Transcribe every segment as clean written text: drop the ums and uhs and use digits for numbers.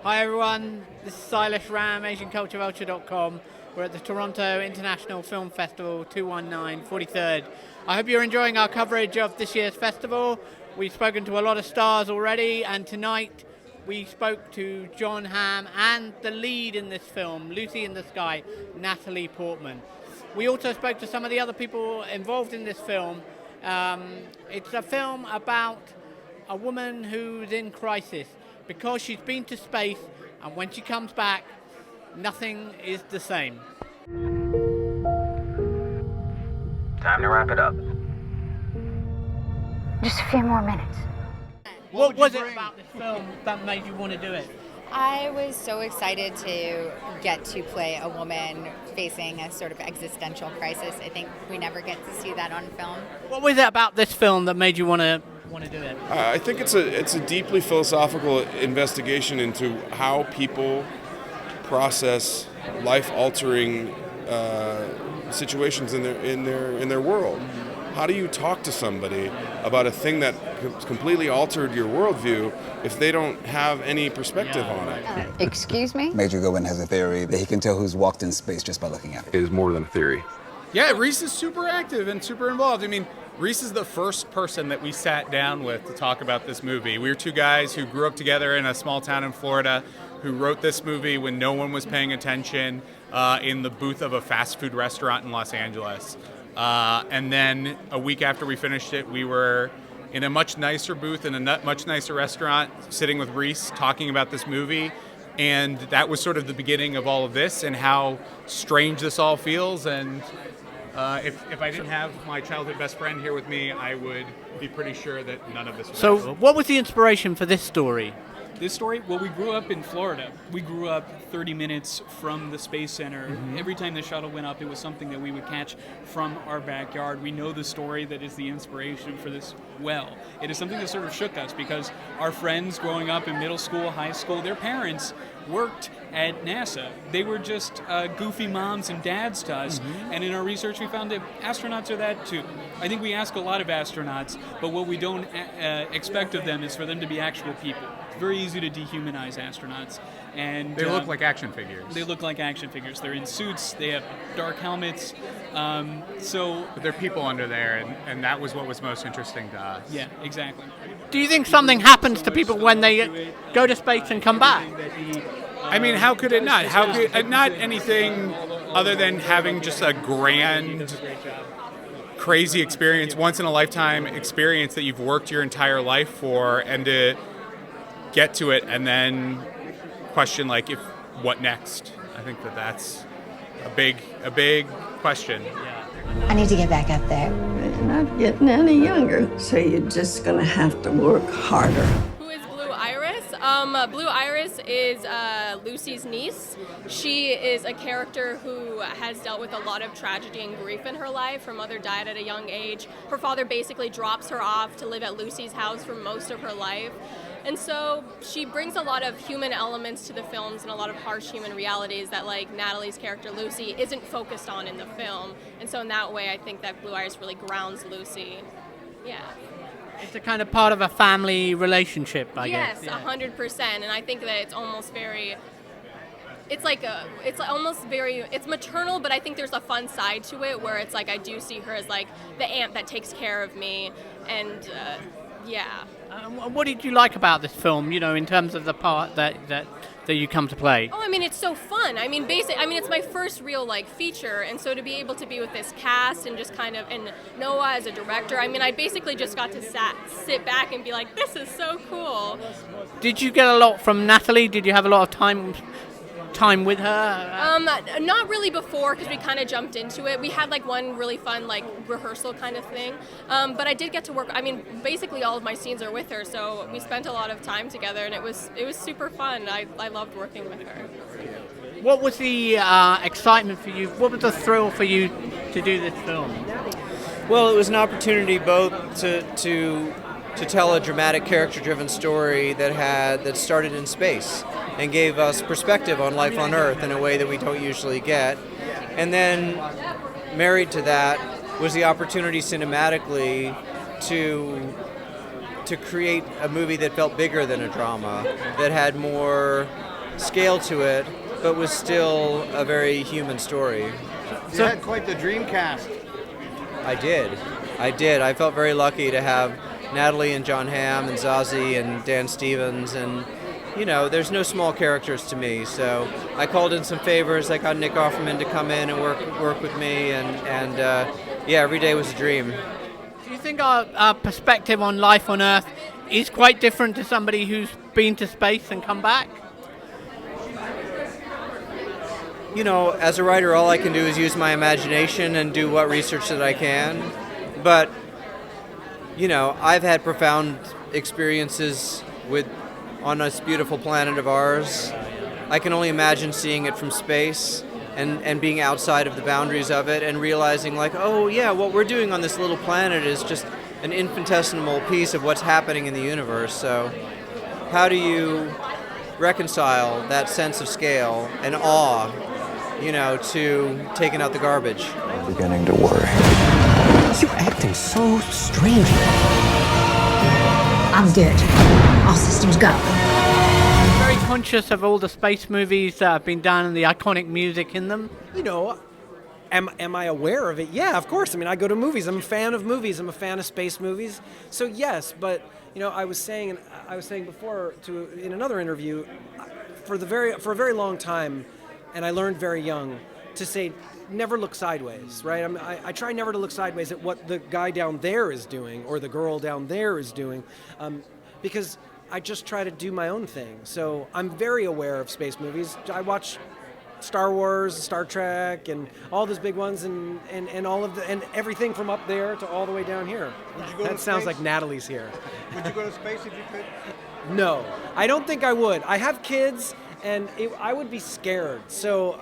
Hi everyone, this is Sailesh Ram, AsianCultureVulture.com. We're at the Toronto International Film Festival 219, 43rd. I hope you're enjoying our coverage of this year's festival. We've spoken to a lot of stars already, and tonight we spoke to Jon Hamm and the lead in this film, Lucy in the Sky, Natalie Portman. We also spoke to some of the other people involved in this film. It's a film about a woman who's in crisis because she's been to space, and when she comes back, nothing is the same. Time to wrap it up. Just a few more minutes. What was it about this film that made you want to do it? I was so excited to get to play a woman facing a sort of existential crisis. I think we never get to see that on film. What was it about this film that made you want to do it? I think it's a deeply philosophical investigation into how people process life-altering situations in their world. How do you talk to somebody about a thing that completely altered your worldview if they don't have any perspective on it? Excuse me? Major Goodwin has a theory that he can tell who's walked in space just by looking at it. It is more than a theory. Yeah, Reese is super active and super involved. I mean, Reese is the first person that we sat down with to talk about this movie. We were two guys who grew up together in a small town in Florida, who wrote this movie when no one was paying attention in the booth of a fast food restaurant in Los Angeles. And then a week after we finished it, we were in a much nicer booth in a much nicer restaurant, sitting with Reese, talking about this movie. And that was sort of the beginning of all of this and how strange this all feels. And if I didn't have my childhood best friend here with me, I would be pretty sure that none of this would happen. So what was the inspiration for this story? This story? Well, we grew up in Florida. We grew up 30 minutes from the Space Center. Mm-hmm. Every time the shuttle went up, it was something that we would catch from our backyard. We know the story that is the inspiration for this well. It is something that sort of shook us because our friends growing up in middle school, high school, their parents worked at NASA. They were just goofy moms and dads to us. Mm-hmm. And in our research, we found that astronauts are that too. I think we ask a lot of astronauts, but what we don't expect of them is for them to be actual people. It's very easy to dehumanize astronauts. And they look like action figures. They look like action figures. They're in suits. They have dark helmets. But they're people under there, and that was what was most interesting to us. Yeah, exactly. Do you think something happens to people when they go to space and come back? I mean, how could it not? How could not anything other than having just a grand, crazy experience, once in a lifetime experience that you've worked your entire life for, and to get to it and then question like, if what next? I think that's a big question. I need to get back up there. You're not getting any younger, so you're just gonna have to work harder. Who is Blue Iris? Blue Iris is Lucy's niece. She is a character who has dealt with a lot of tragedy and grief in her life. Her mother died at a young age. Her father basically drops her off to live at Lucy's house for most of her life. And so she brings a lot of human elements to the films and a lot of harsh human realities that, like, Natalie's character Lucy isn't focused on in the film. And so in that way, I think that Blue Iris really grounds Lucy. Yeah. It's a kind of part of a family relationship, I guess. Yes, 100%. And I think that it's almost very... It's maternal, but I think there's a fun side to it where it's like I do see her as like the aunt that takes care of me, and yeah. What did you like about this film, in terms of the part that you come to play? Oh, I mean, it's so fun. I mean, it's my first real, feature, and so to be able to be with this cast and just kind of, and Noah as a director, I mean, I basically just got to sit back and be like, this is so cool. Did you get a lot from Natalie? Did you have a lot of time with her? Not really before, because we kind of jumped into it. We had one really fun rehearsal kind of thing, but I did get to work. I mean, basically all of my scenes are with her, so we spent a lot of time together, and it was super fun. I loved working with her. What was the excitement for you? What was the thrill for you to do this film? Well, it was an opportunity both to tell a dramatic, character-driven story that started in space and gave us perspective on life on Earth in a way that we don't usually get. And then, married to that, was the opportunity cinematically to create a movie that felt bigger than a drama, that had more scale to it, but was still a very human story. You had quite the dream cast. I did. I felt very lucky to have Natalie and Jon Hamm and Zazie and Dan Stevens, and there's no small characters to me. So I called in some favors. I got Nick Offerman to come in and work with me, and every day was a dream. Do you think our perspective on life on Earth is quite different to somebody who's been to space and come back? As a writer, all I can do is use my imagination and do what research that I can. But, I've had profound experiences on this beautiful planet of ours. I can only imagine seeing it from space and being outside of the boundaries of it and realizing what we're doing on this little planet is just an infinitesimal piece of what's happening in the universe. So how do you reconcile that sense of scale and awe, to taking out the garbage? I'm beginning to worry. You're acting so strange. I'm good. All systems go. Very conscious of all the space movies that have been done and the iconic music in them. Am I aware of it? Yeah, of course. I mean, I go to movies. I'm a fan of movies. I'm a fan of space movies. So yes, but I was saying before in another interview, for a very long time, and I learned very young to say never look sideways, right? I try never to look sideways at what the guy down there is doing or the girl down there is doing, because I just try to do my own thing. So I'm very aware of space movies. I watch Star Wars, Star Trek, and all those big ones, and all of and everything from up there to all the way down here. Would you go that to sounds space? like Natalie's here. Would you go to space if you could? No, I don't think I would. I have kids, and I would be scared. So,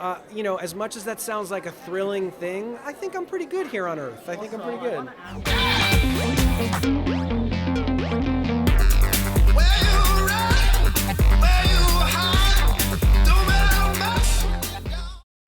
as much as that sounds like a thrilling thing, I think I'm pretty good here on Earth. I think I'm pretty good.